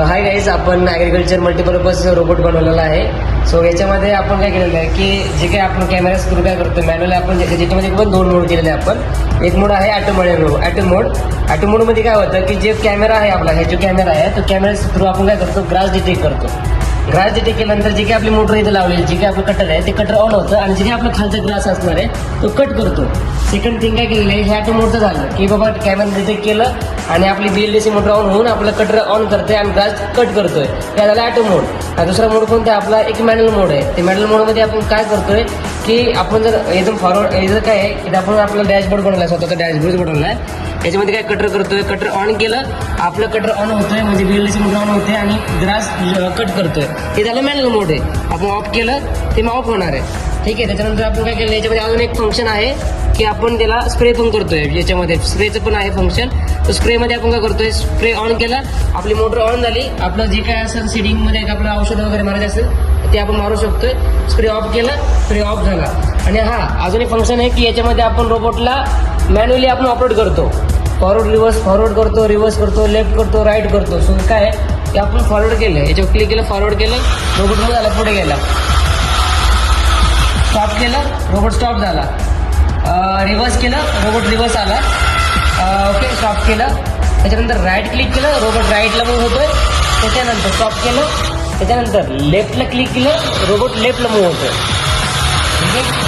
Hi guys, आपण agriculture multipurpose robot बनवलेला आहे. सो याच्यामध्ये आपण काय केलेलं आहे की जे काही आपण कॅमेरा स्क्रू काय करतो मॅन्युअली आपण ज्याच्यामध्ये पण 2 मोड केलेले आहे आपण. एक मोड आहे ॲटो मोडमध्ये काय होतं की जे कॅमेरा आहे आपला, हे जो कॅमेरा आहे तो कॅमेरा थ्रू आपण काय करतो, ग्रास डिटेक्ट करतो. ग्रास डिटेक्ट केल्यानंतर जे काही आपली मोटर इथे लावलेली, जे काही आपलं कटर आहे ते कटर ऑन होतं आणि जे काही आपलं खालचा ग्रास असणार आहे तो कट करतो. सेकंड थिंग काय केलेलं आहे, हे ॲटो मोडचं झालं की बाबा कॅमेरा डिटेक्ट केलं आणि आपली BLDC मोटर ऑन होऊन आपलं कटर ऑन करते आणि ग्रास कट करतोय. त्या झाला ॲटो मोड. हा दुसरा मोड कोणता आहे आपला, एक मॅन्युअल मोड आहे. ते मॅन्युअल मोडमध्ये आपण काय करतोय की आपण जर एकदम फॉरवर्ड इथं काय आहे की आपण आपला डॅशबोर्ड बनवला आहे, स्वतःचा डॅशबोर्ड बनवला आहे. याच्यामध्ये काय कटर करतोय, कटर ऑन केलं, आपलं कटर ऑन होतोय म्हणजे BLDC मोटर ऑन होते आणि ग्रास कट करतोय. हे झालं मॅन्युअल मोड आहे. आपण ऑफ केलं ते मग ऑफ होणार आहे. ठीक आहे. त्याच्यानंतर आपण काय केलं, याच्यामध्ये अजून एक फंक्शन आहे की आपण त्याला स्प्रे पण करतोय. याच्यामध्ये स्प्रेचं पण आहे फंक्शन. तर स्प्रेमध्ये आपण काय करतोय, स्प्रे ऑन केला, आपली मोटर ऑन झाली, आपलं जे काय असेल सीडिंगमध्ये आपलं औषधं वगैरे मारायचं असेल ते आपण मारू शकतोय. स्प्रे ऑफ केला, स्प्रे ऑफ झाला. आणि अजून एक फंक्शन आहे की याच्यामध्ये आपण रोबोटला मॅन्युअली आपण ऑपरेट करतो. फॉरवर्ड करतो, रिव्हर्स करतो, लेफ्ट करतो, राईट करतो. सो काय आहे की आपण फॉरवर्ड केलं, याच्यावर क्लिक केलं, फॉरवर्ड केलं, रोबोट मग झाला, पुढे गेला. स्टॉप केलं, रोबोट स्टॉप झाला. रिव्हर्स केलं, रोबोट रिव्हर्स आला. ओके, स्टॉप केलं. त्याच्यानंतर राईट क्लिक केलं, रोबोट राईटला मूव्ह होतोय. त्याच्यानंतर स्टॉप केलं, त्याच्यानंतर लेफ्टला क्लिक केलं, रोबोट लेफ्टला मूव्ह होतोय. ठीक आहे.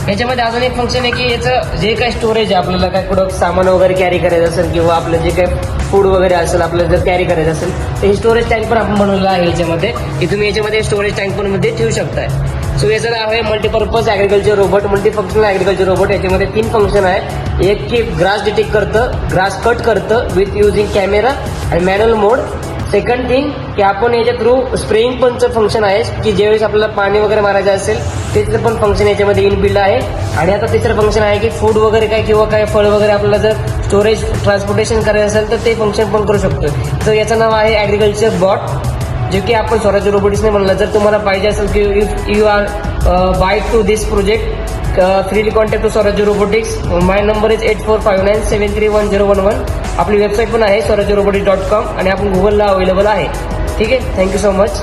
याच्यामध्ये अजून एक फंक्शन आहे की याचं जे काही स्टोरेज आहे, आपल्याला काय कुठं सामान वगैरे कॅरी करायचं असेल किंवा आपलं जे काही फूड वगैरे असेल आपल्याला जर कॅरी करायचं असेल तर हे स्टोरेज टँक पण आपण बनवलेलं आहे याच्यामध्ये, की तुम्ही याच्यामध्ये स्टोरेज टँक पण मध्ये ठेवू शकताय. सो याचं नाव आहे multipurpose agriculture robot, multifunctional agriculture robot. याच्यामध्ये 3 फंक्शन आहे. एक की ग्रास डिटेक्ट करतं, ग्रास कट करतं विथ युझिंग कॅमेरा आणि मॅन्युअल मोड. सेकंड थिंग की आपण याच्या थ्रू स्प्रेइंग पणचं फंक्शन आहे की ज्यावेळेस आपल्याला पाणी वगैरे मारायचं असेल त्याचं पण फंक्शन याच्यामध्ये इनबिल्ड आहे. आणि आता तिसरं फंक्शन आहे की फूड वगैरे काय किंवा काय फळ वगैरे आपल्याला जर स्टोरेज ट्रान्सपोर्टेशन करायचं असेल तर ते फंक्शन पण करू शकतो. तर याचं नाव आहे ॲग्रिकल्चर बॉट, जे की आपण स्वराज्य रोबोटिक्सने म्हणलं. जर तुम्हाला पाहिजे असेल की if you are buy to this project freely contact to Swarajya robotics. My number is 8459731011. आपली वेबसाईट पण आहे swarajarobotix.com आणि आपण गुगलला अवेलेबल आहे. ठीक आहे. Thank you so much.